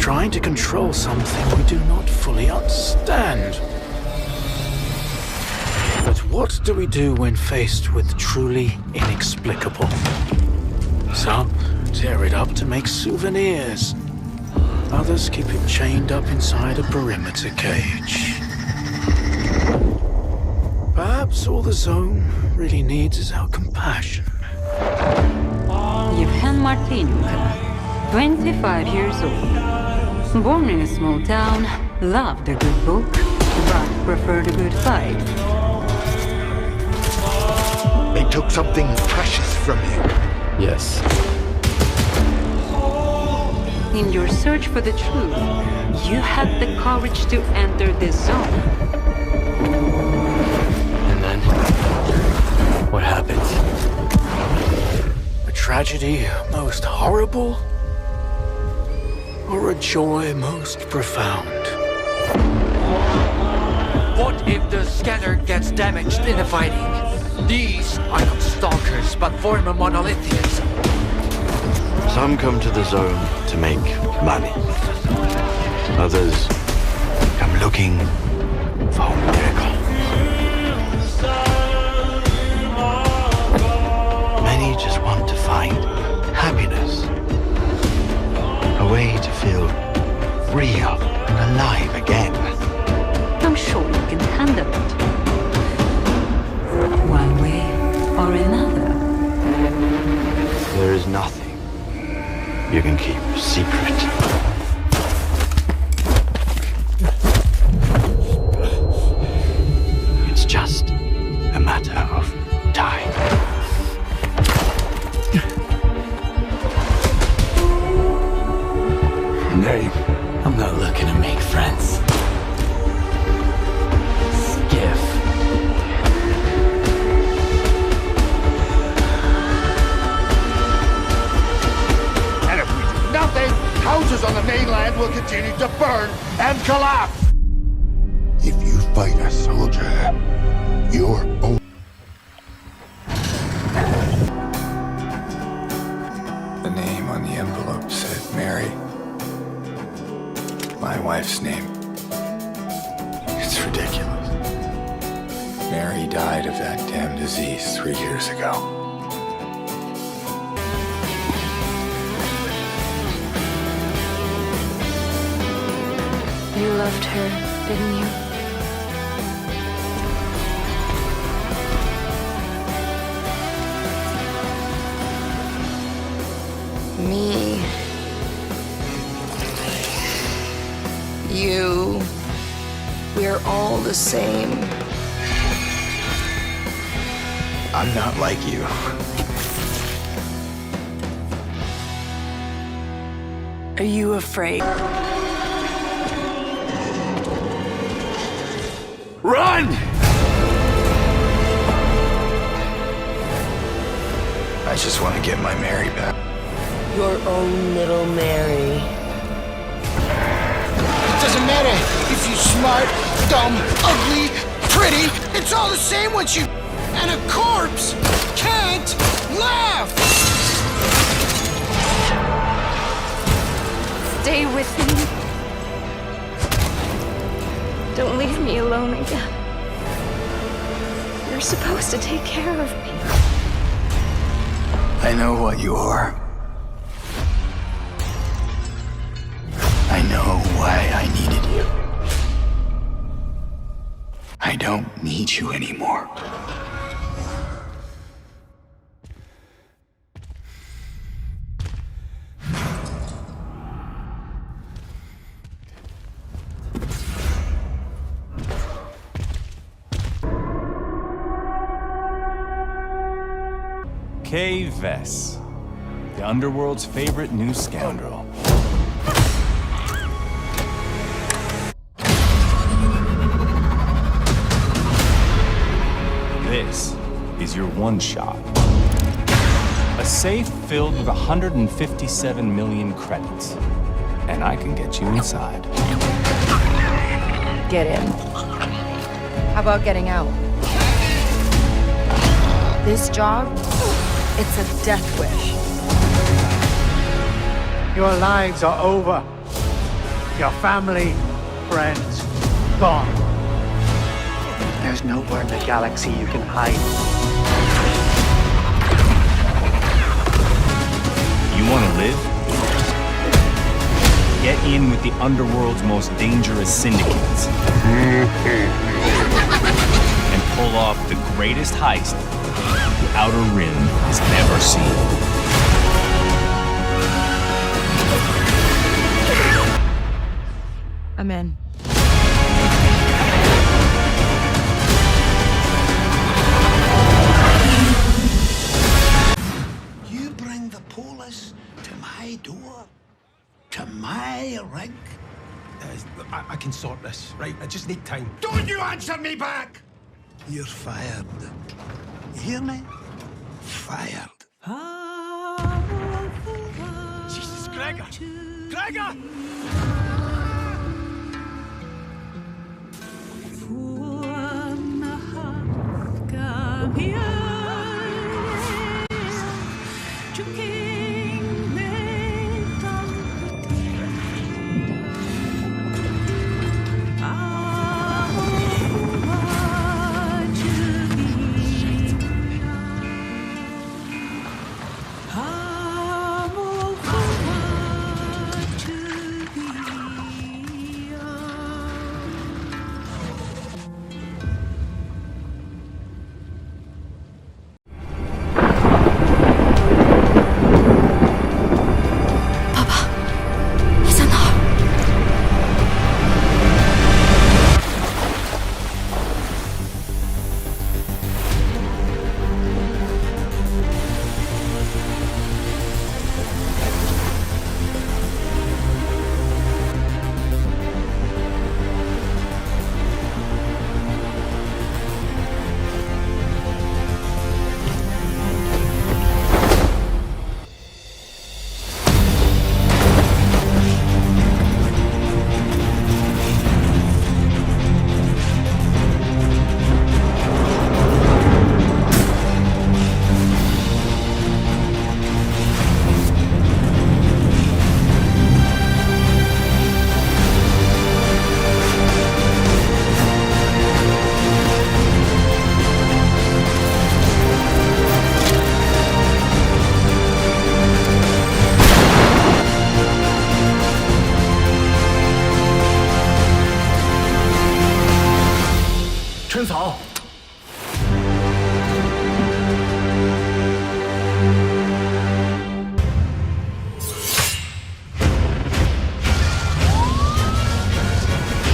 trying to control something we do not fully understand. But what do we do when faced with truly inexplicable? Some tear it up to make souvenirs. Others keep it chained up inside a perimeter cage. Perhaps all the zone really needs is our compassion. Yevhen Martinenko, 25 years old. Born in a small town, loved a good book, but preferred a good fight. They took something precious from you. Yes. In your search for the truth, you had the courage to enter this zone. And then, what happens? A tragedy most horrible, or a joy most profound? What if the scanner gets damaged in the fighting? These are not stalkers, but former monolithians. Some come to the zone to make money. Others come looking for a miracle. Many just want to find happiness. A way to feel real and alive again. I'm sure you can handle it. One way or another. There is nothing you can keep secret. It's just a matter of time. Name. I'm not looking to make friends. Skiff. And if we do nothing, houses on the mainland will continue to burn and collapse. If you fight a soldier, you're only... The name on the envelope said Mary. My wife's name. It's ridiculous. Mary died of that damn disease 3 years ago. You loved her, didn't you? Me. You. We're all the same. I'm not like you. Are you afraid? Run! I just want to get my Mary back. Your own little Mary. It doesn't matter if you're smart, dumb, ugly, pretty. It's all the same once you... And a corpse can't laugh! Stay with me. Don't leave me alone again. You're supposed to take care of me. I know what you are. I know why I needed you. I don't need you anymore. Kay Vess, the underworld's favorite new scoundrel. This is your one shot. A safe filled with 157 million credits. And I can get you inside. Get in. How about getting out? This job, it's a death wish. Your lives are over. Your family, friends, gone. There's nowhere in the galaxy you can hide. You want to live? Get in with the underworld's most dangerous syndicates. And pull off the greatest heist the Outer Rim has ever seen. I'm in. You bring the Polis to my door, to my rig. I can sort this, right? I just need time. Don't you answer me back! You're fired. You hear me? Fired. Jesus, Gregor! Gregor!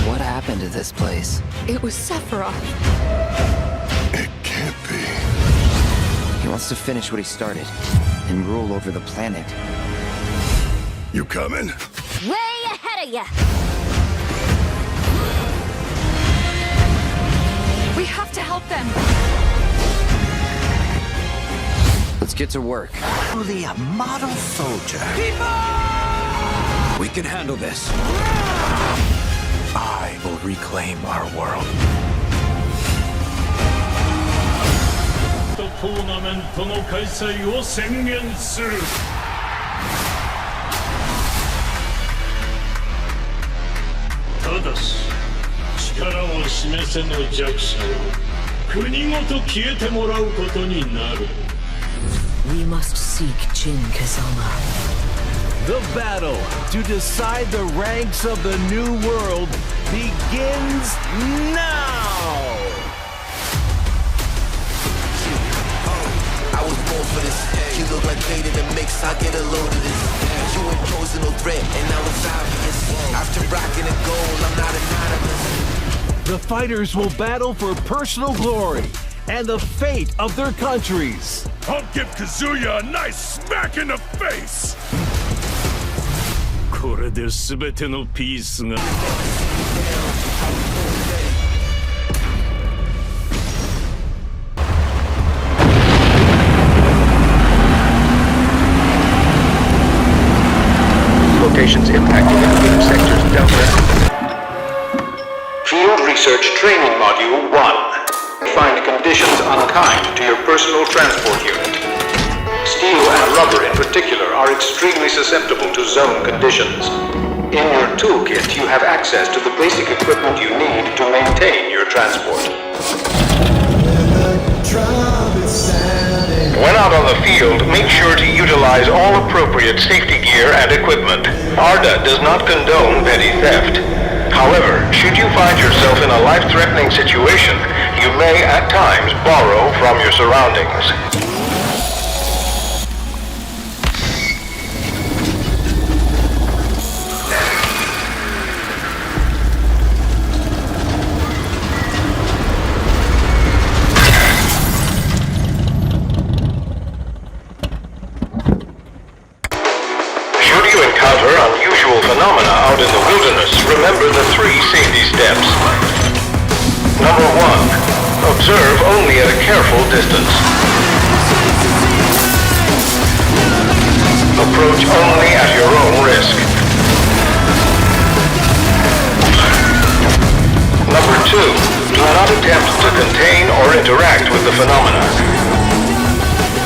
What happened to this place? It was Sephiroth. It can't be. He wants to finish what he started and rule over the planet. You coming? Way ahead of ya! We have to help them. Let's get to work. Truly a model soldier. We can handle this. I will reclaim our world. トーナメントの開催を宣言する。ただし、力を示せぬ弱者は国ごと消えてもらうことになる。We must seek Jin Kazama. The battle to decide the ranks of the new world begins now! I was born for this. You look like bait in the mix, I get a load of this. You ain't posing no threat, and now it's obvious. After rocking a goal, I'm not anonymous. The fighters will battle for personal glory and the fate of their countries. I'll give Kazuya a nice smack in the face! これで全てのピースが Locations impacting including sectors Delta. Field Research Training Module 1. Find conditions unkind to your personal transport unit. Steel and rubber in particular are extremely susceptible to zone conditions. In your toolkit, you have access to the basic equipment you need to maintain your transport. When out on the field, make sure to utilize all appropriate safety gear and equipment. ARDA does not condone petty theft. However, should you find yourself in a life-threatening situation, you may at times borrow from your surroundings. Phenomena out in the wilderness, remember the 3 safety steps. Number 1, observe only at a careful distance. Approach only at your own risk. Number 2, do not attempt to contain or interact with the phenomena.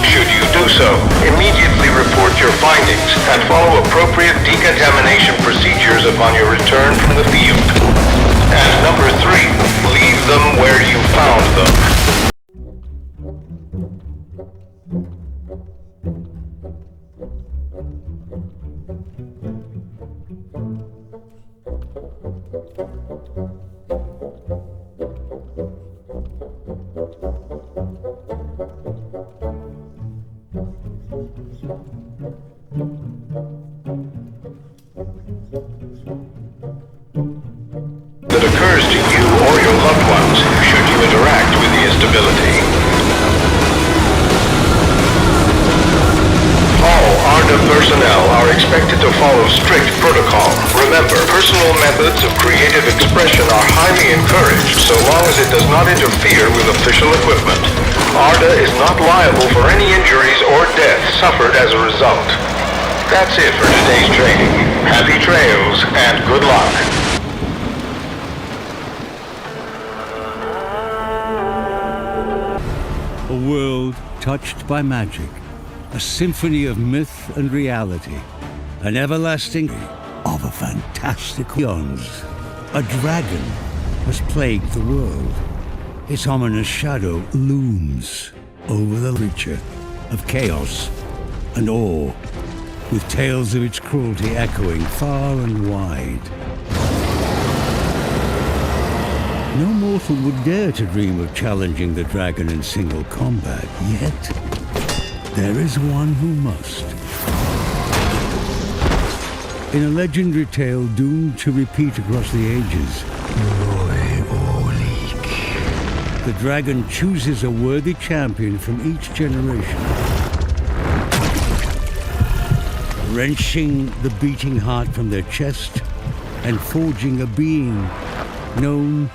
Should you do so, immediately report your findings and follow appropriate decontamination procedures upon your return from the field. And number 3, leave them where you found them. That occurs to you or your loved ones should you interact with the instability. All ARDA personnel are expected to follow strict protocol. Remember, personal methods of creative expression are highly encouraged so long as it does not interfere with official equipment. ARDA is not liable for any injuries or death suffered as a result. That's it for today's training. Happy trails and good luck. A world touched by magic, a symphony of myth and reality, an everlasting of a fantastic beyonds. A dragon has plagued the world. Its ominous shadow looms over the creature of chaos and awe, with tales of its cruelty echoing far and wide. No mortal would dare to dream of challenging the dragon in single combat, yet there is one who must. In a legendary tale doomed to repeat across the ages, the dragon chooses a worthy champion from each generation, wrenching the beating heart from their chest and forging a being known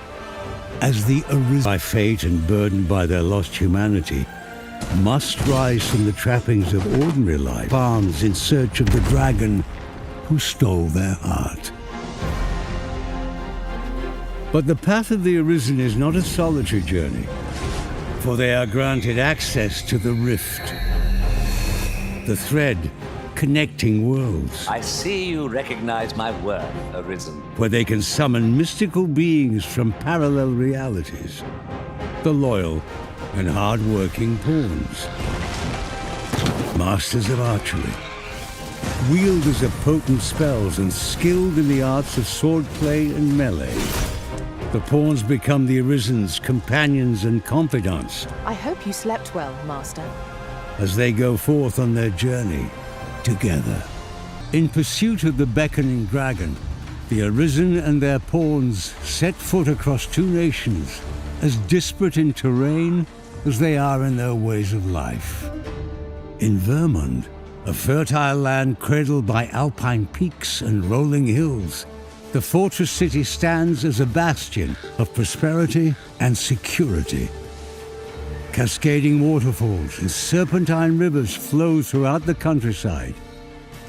as the Arisen. By fate and burdened by their lost humanity, must rise from the trappings of ordinary life, farms in search of the dragon who stole their heart. But the path of the Arisen is not a solitary journey, for they are granted access to the rift, the thread connecting worlds. I see you recognize my work, Arisen. Where they can summon mystical beings from parallel realities, the loyal and hard-working pawns, masters of archery, wielders of potent spells and skilled in the arts of swordplay and melee. The pawns become the Arisen's companions and confidants. I hope you slept well, Master. As they go forth on their journey together. In pursuit of the beckoning dragon, the Arisen and their pawns set foot across two nations, as disparate in terrain as they are in their ways of life. In Vermund, a fertile land cradled by alpine peaks and rolling hills, the fortress city stands as a bastion of prosperity and security. Cascading waterfalls and serpentine rivers flow throughout the countryside,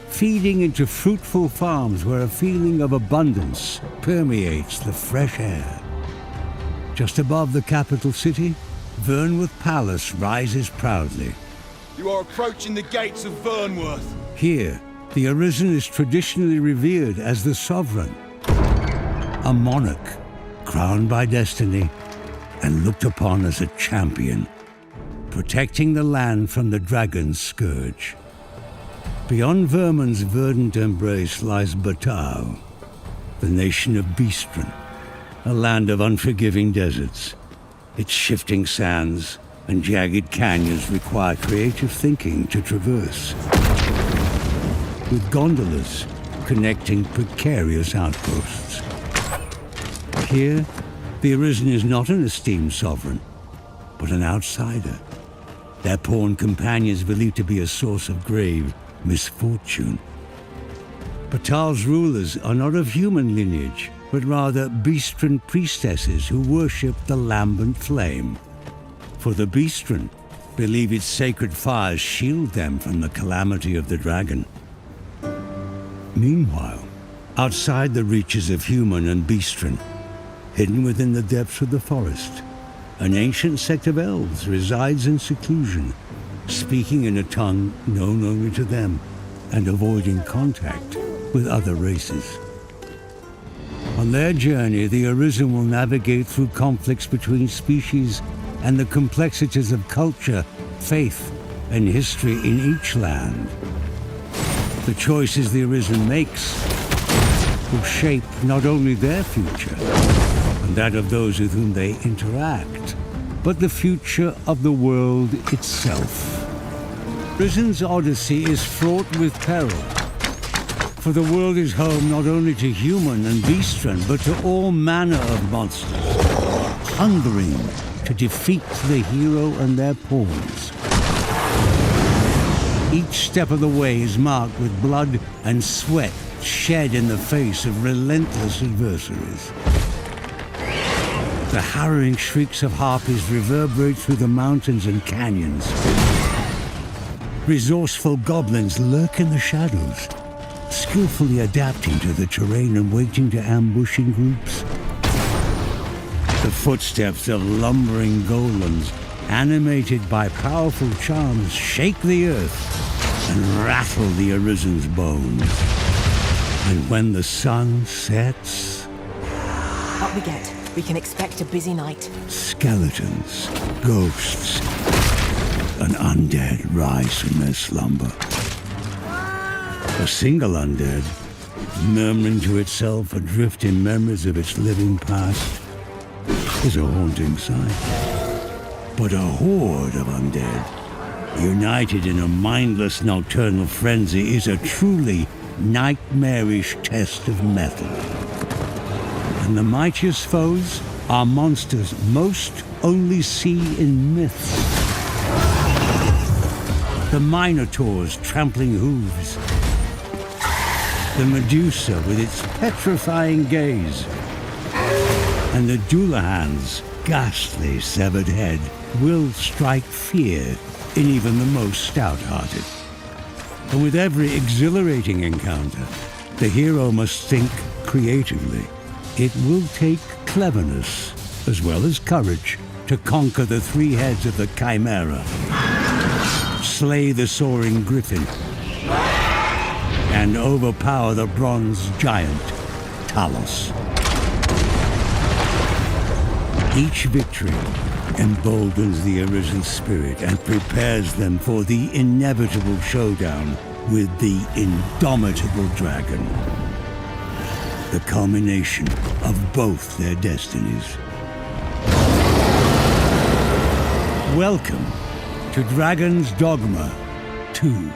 feeding into fruitful farms where a feeling of abundance permeates the fresh air. Just above the capital city, Vernworth Palace rises proudly. You are approaching the gates of Vernworth. Here, The Arisen is traditionally revered as the sovereign, a monarch crowned by destiny and looked upon as a champion, protecting the land from the dragon's scourge. Beyond Vermin's verdant embrace lies Batau, the nation of Beastren, a land of unforgiving deserts. Its shifting sands and jagged canyons require creative thinking to traverse, with gondolas connecting precarious outposts. Here, the Arisen is not an esteemed sovereign, but an outsider, their pawn companions believed to be a source of grave misfortune. Batau's rulers are not of human lineage, but rather Beastren priestesses who worship the lambent flame. For the Beastren believe its sacred fires shield them from the calamity of the dragon. Meanwhile, outside the reaches of human and Beastren, hidden within the depths of the forest, an ancient sect of elves resides in seclusion, speaking in a tongue known only to them and avoiding contact with other races. On their journey, the Arisen will navigate through conflicts between species and the complexities of culture, faith, and history in each land. The choices the Arisen makes will shape not only their future and that of those with whom they interact, but the future of the world itself. Arisen's odyssey is fraught with peril, for the world is home not only to human and Beastren, but to all manner of monsters, hungering to defeat the hero and their pawns. Each step of the way is marked with blood and sweat shed in the face of relentless adversaries. The harrowing shrieks of harpies reverberate through the mountains and canyons. Resourceful goblins lurk in the shadows, skillfully adapting to the terrain and waiting to ambush in groups. The footsteps of lumbering golems, animated by powerful charms, shake the earth and rattle the Arisen's bones. And when the sun sets... Up we get. We can expect a busy night. Skeletons, ghosts, and undead rise from their slumber. A single undead, murmuring to itself adrift in memories of its living past, is a haunting sight. But a horde of undead, united in a mindless nocturnal frenzy, is a truly nightmarish test of mettle. And the mightiest foes are monsters most only see in myths. The Minotaur's trampling hooves, the Medusa with its petrifying gaze, and the Dullahan's ghastly severed head will strike fear in even the most stout-hearted. And with every exhilarating encounter, the hero must think creatively. It will take cleverness, as well as courage, to conquer the three heads of the Chimera, slay the soaring griffin, and overpower the bronze giant, Talos. Each victory emboldens the Arisen spirit and prepares them for the inevitable showdown with the indomitable dragon, the culmination of both their destinies. Welcome to Dragon's Dogma 2.